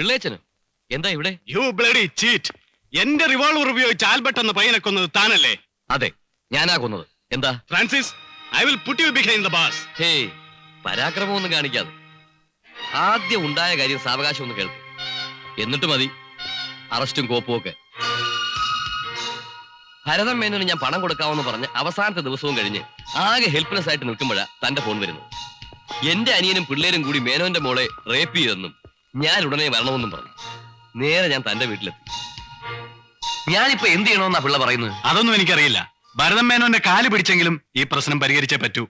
പിള്ളേച്ചനോ? എന്താ ഇവിടെ? You bloody cheat! എന്റെ റിവോൾവർ ഉപയോഗിച്ച് ആൽബർട്ട് എന്ന പയ്യനെ കൊന്നത് താനല്ലേ? അതെ, ഞാനാ കൊന്നത്. എന്താ? Francis, I will put you behind the bars. Hey, പരാക്രമമൊന്നും കാണിക്കാതെ ആദ്യം ഉണ്ടായ കാര്യം സാവകാശം ഒന്ന് കേൾക്കും. എന്നിട്ട് മതി അറസ്റ്റും കോപ്പും ഒക്കെ. ഭരതൻ മേനോന് ഞാൻ പണം കൊടുക്കാമെന്ന് പറഞ്ഞ് അവസാനത്തെ ദിവസവും കഴിഞ്ഞ് ആകെ ഹെൽപ്ലെസ് ആയിട്ട് നിൽക്കുമ്പോഴാ തന്റെ ഫോൺ വരുന്നു. എന്റെ അനിയനും പിള്ളേരും കൂടി മേനോന്റെ മോളെ റേപ്പ് ചെയ്തെന്നും ഞാൻ ഉടനെ വരണമെന്നും പറഞ്ഞു. നേരെ ഞാൻ തന്റെ വീട്ടിലെത്തി. ഞാനിപ്പോ എന്ത് ചെയ്യണമെന്നാ പിള്ള പറയുന്നത്? അതൊന്നും എനിക്കറിയില്ല. ഭരതൻ മേനോന്റെ കാല് പിടിച്ചെങ്കിലും ഈ പ്രശ്നം പരിഹരിച്ചേ പറ്റൂ.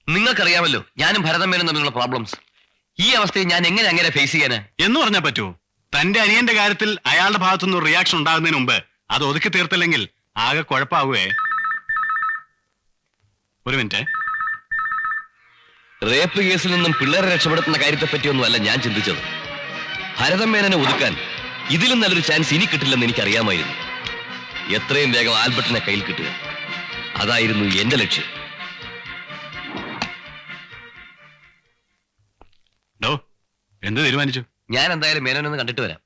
നിങ്ങൾക്കറിയാമല്ലോ ഞാനും ഭരതൻ മേനോനും തമ്മിലുള്ള പ്രോബ്ലംസ്. ഈ അവസ്ഥയെ ഞാൻ എങ്ങനെ ഫേസ് ചെയ്യാനാ എന്ന് പറഞ്ഞാൽ പറ്റുമോ? തന്റെ അനിയന്റെ കാര്യത്തിൽ അയാളുടെ ഭാഗത്തുനിന്ന് റിയാക്ഷൻ ഉണ്ടാകുന്നതിന് മുമ്പ് അത് ഒതുക്കി തീർത്തില്ലെങ്കിൽ ആകെ കുഴപ്പമാകുവേ. ഒരു മിനിറ്റ്. റേപ്പ് കേസിൽ നിന്നും പിള്ളേരെ രക്ഷപ്പെടുത്തുന്ന കാര്യത്തെ പറ്റിയൊന്നുമല്ല ഞാൻ ചിന്തിച്ചത്. ഭരതൻ മേനോനെ ഒതുക്കാൻ ഇതിലും നല്ലൊരു ചാൻസ് ഇനി കിട്ടില്ലെന്ന് എനിക്കറിയാമായിരുന്നു. എത്രയും വേഗം ആൽബർട്ടിനെ കയ്യിൽ കിട്ടുക, അതായിരുന്നു എന്റെ ലക്ഷ്യം. എന്ത് തീരുമാനിച്ചു? ഞാൻ എന്തായാലും മേനോനെ ഒന്ന് കണ്ടിട്ട് വരാം.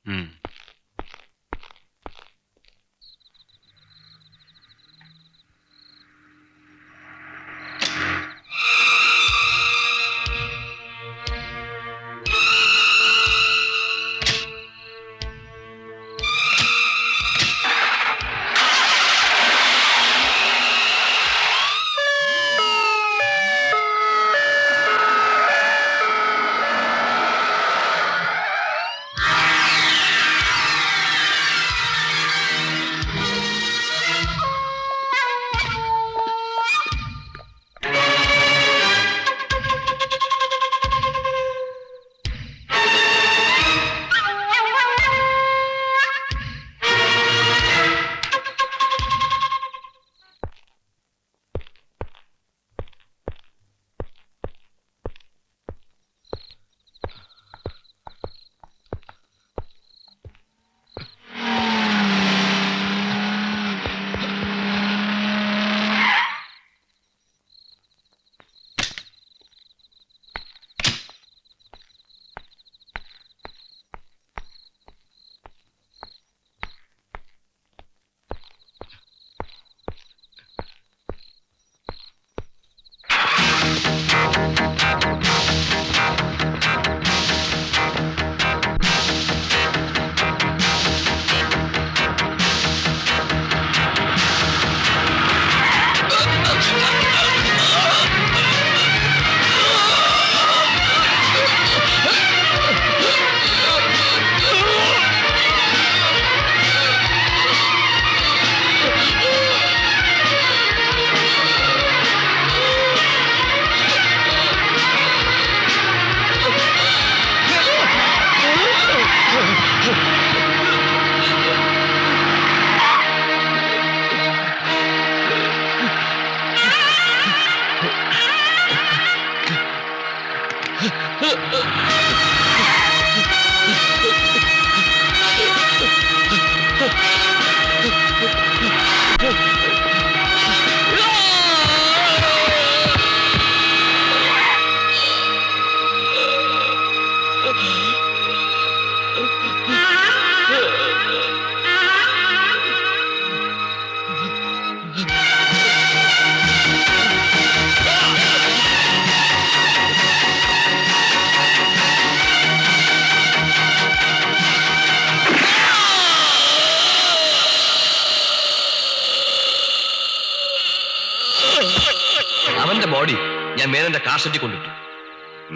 അവന്റെ ബോഡി ഞാൻ മേനോന്റെ കാർ കൊണ്ടിട്ടു.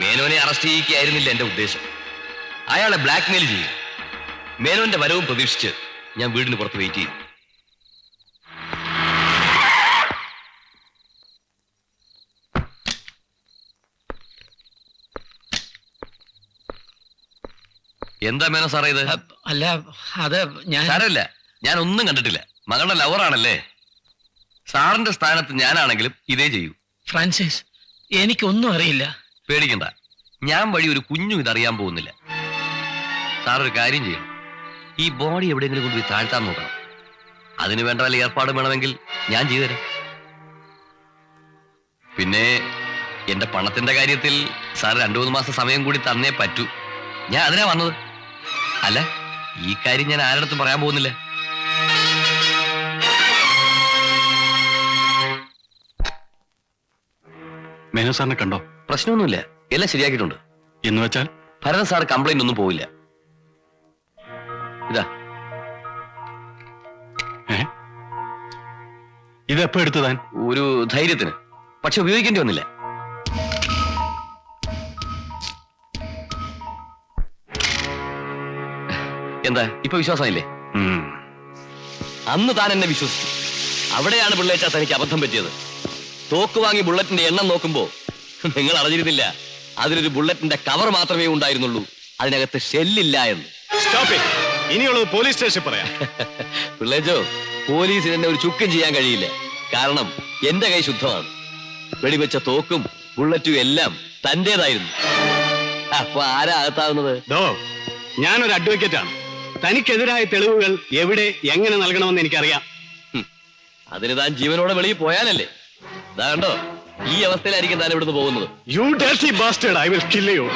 മേനോനെ അറസ്റ്റ് ചെയ്യുകയായിരുന്നില്ല എന്റെ ഉദ്ദേശം. അയാളെ ബ്ലാക്ക്മെയിൽ ചെയ്യും. മേനോന്റെ വരവും പ്രതീക്ഷിച്ച് ഞാൻ വീടിന് പുറത്ത് വെയിറ്റ് ചെയ്തു. എന്താ മേനോ സാറേ ഇത്? അല്ല, അത് സാരമില്ല, ഞാൻ ഒന്നും കണ്ടിട്ടില്ല. മകളുടെ ലവറാണല്ലേ. സാറിന്റെ സ്ഥാനത്ത് ഞാനാണെങ്കിലും ഇതേ ചെയ്യൂ. ഫ്രാൻസിസ്, എനിക്കൊന്നും അറിയില്ല. പേടിക്കണ്ട, ഞാൻ വഴി ഒരു കുഞ്ഞും ഇതറിയാൻ പോകുന്നില്ല. സാറൊരു കാര്യം ചെയ്യണം, ഈ ബോഡി എവിടെയെങ്കിലും കൊണ്ടുപോയി താഴ്ത്താൻ നോക്കണം. അതിന് വേണ്ട വല്ല ഏർപ്പാട് വേണമെങ്കിൽ ഞാൻ ചെയ്തുതരാം. പിന്നെ എന്റെ പണത്തിന്റെ കാര്യത്തിൽ സാർ 2-3 മാസം സമയം കൂടി തന്നേ പറ്റൂ. ഞാൻ അതിനാ വന്നത്. അല്ല, ഈ കാര്യം ഞാൻ ആരുടെ പറയാൻ പോകുന്നില്ല. മേനോ സാറിനെ കണ്ടോ? പ്രശ്നമൊന്നുമില്ല, എല്ലാം ശരിയാക്കിയിട്ടുണ്ട്. എന്ന് വെച്ചാൽ ഭരതൻ സാർ കംപ്ലൈന്റ് ഒന്നും പോവില്ല. ഇതാ. ഇതെപ്പോ എടുത്തു താൻ? ഒരു ധൈര്യത്തിന്, പക്ഷെ ഉപയോഗിക്കേണ്ടി വന്നില്ല. എന്താ ഇപ്പൊ വിശ്വാസമായില്ലേ? അന്ന് താൻ എന്നെ വിശ്വസിച്ചു. അവിടെയാണ് പിള്ളേച്ചാ തനിക്ക് അബദ്ധം പറ്റിയത്. തോക്ക് വാങ്ങി ബുള്ളറ്റിന്റെ എണ്ണം നോക്കുമ്പോ നിങ്ങൾ അറിഞ്ഞിരുന്നില്ല അതിലൊരു ബുള്ളറ്റിന്റെ കവർ മാത്രമേ ഉണ്ടായിരുന്നുള്ളൂ, അതിനകത്ത് ഷെല്ലില്ല എന്ന്. ഇനിയുള്ളത് പോലീസ് സ്റ്റേഷൻ പറയാം. പിള്ളേച്ചോ, പോലീസിന് എന്നെ ഒരു ചുക്കും ചെയ്യാൻ കഴിയില്ല. കാരണം എന്റെ കൈ ശുദ്ധമാണ്. വെടിവെച്ച തോക്കും ബുള്ളറ്റും എല്ലാം തന്റേതായിരുന്നു. അപ്പൊ ആരാ അകത്താവുന്നത്? ഞാനൊരു അഡ്വക്കേറ്റ് ആണ്. തനിക്കെതിരായ തെളിവുകൾ എവിടെ എങ്ങനെ നൽകണമെന്ന് എനിക്കറിയാം. അതിന് താൻ ജീവനോടെ വെളിയിൽ പോയാലല്ലേ? ഇതാ കണ്ടോ, ഈ അവസ്ഥയിലായിരിക്കും താൻ ഇവിടുന്ന് പോകുന്നത്. You dirty bastard, I will kill you.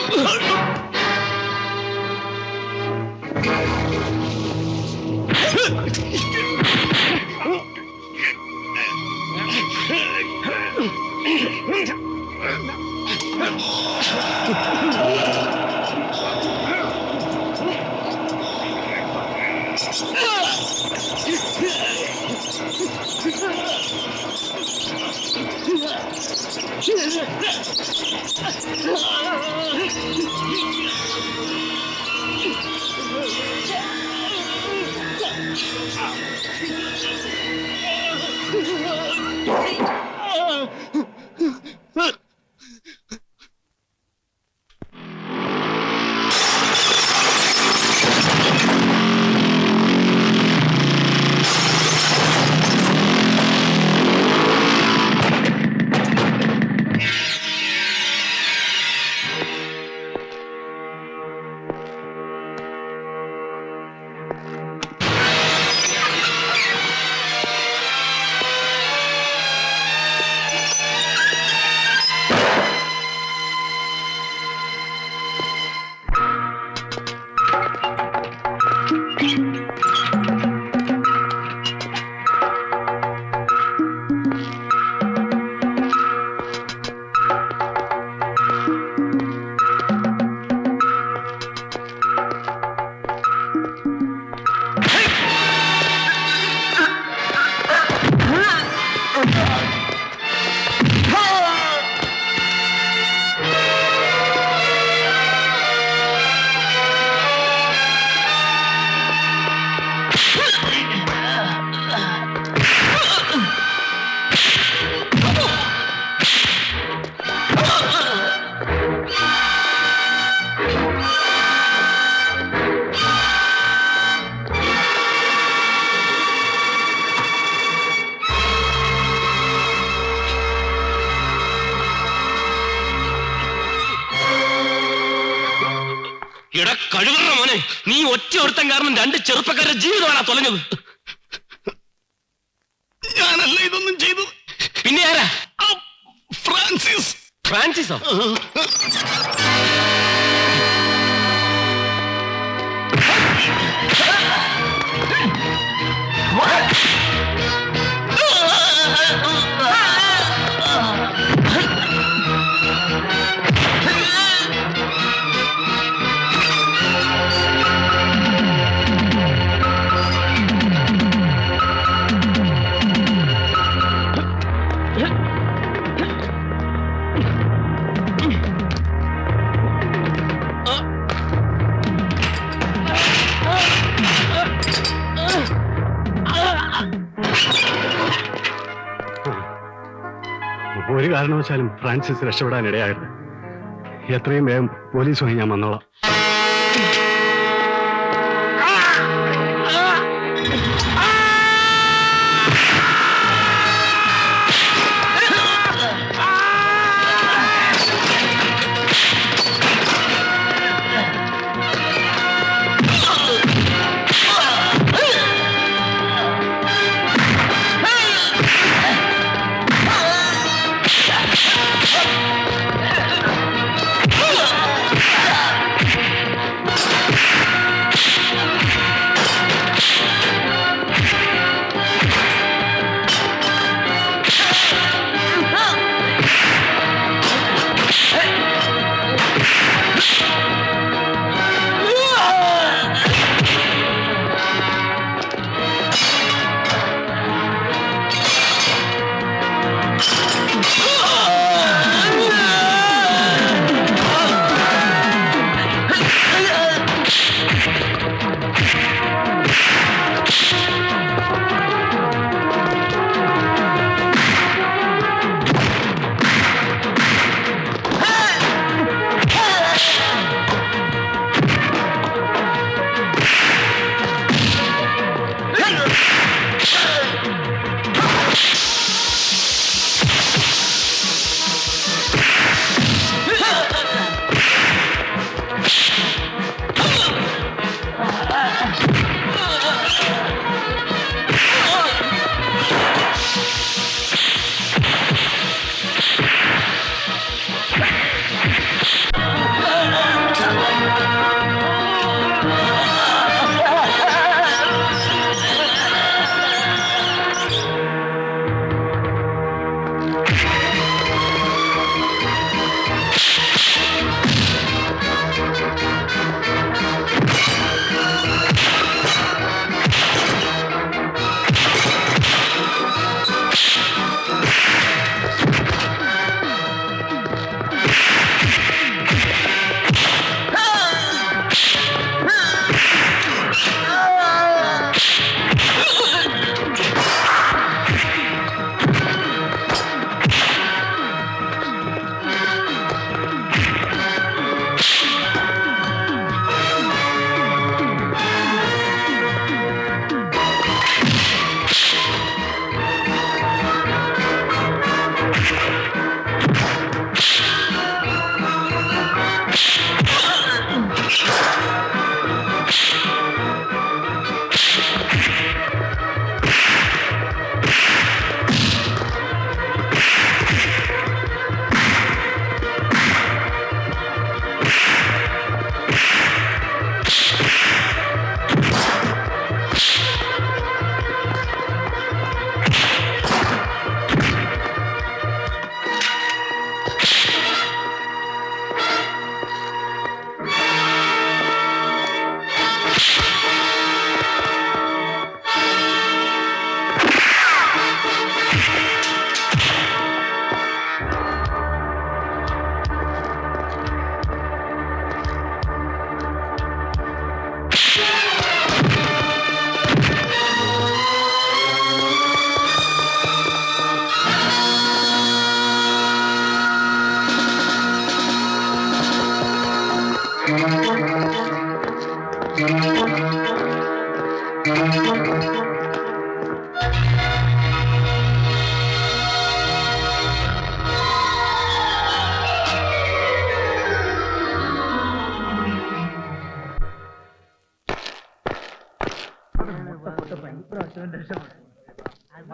കഴിവറ മോനെ, നീ ഒറ്റ ഒരുത്തം കാരണം 2 ചെറുപ്പക്കാരുടെ ജീവിതമാണ് തൊലഞ്ഞത്. ഞാനല്ല ഇതൊന്നും ചെയ്തു. പിന്നെ ആരാ? ഫ്രാൻസിസ്. ഫ്രാൻസിസോ? ഒരു കാരണവശാലും ഫ്രാൻസിസ് രക്ഷപ്പെടാൻ ഇടയായിരുന്നു. എത്രയും വേഗം പോലീസുമായി ഞാൻ വന്നോളാം.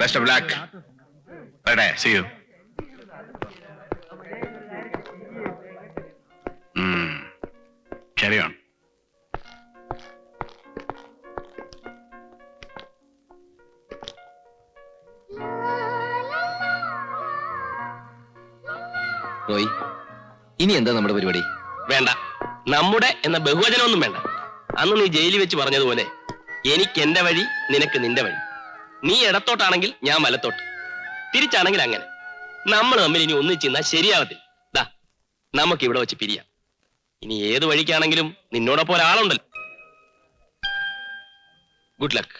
Best of luck. വരട്ടെ. See you. Carry on. Roy, ഇനി എന്താ നമ്മുടെ പരിപാടി? വേണ്ട, നമ്മുടെ എന്ന ബഹുവചനമൊന്നും വേണ്ട. അന്ന് നീ ജയിലിൽ വെച്ച് പറഞ്ഞതുപോലെ എനിക്ക് എന്റെ വഴി, നിനക്ക് നിന്റെ വഴി. നീ ഇടത്തോട്ടാണെങ്കിൽ ഞാൻ വലത്തോട്ട്, തിരിച്ചാണെങ്കിൽ അങ്ങനെ. നമ്മൾ തമ്മിൽ ഇനി ഒന്നിച്ചിരുന്നാൽ ശരിയാവത്തില്ല. ദാ, നമുക്ക് ഇവിടെ വെച്ച് പിരിയാം. ഇനി ഏത് വഴിക്കാണെങ്കിലും നിന്നോടൊപ്പം ഒരാളുണ്ടല്ലോ. Good luck.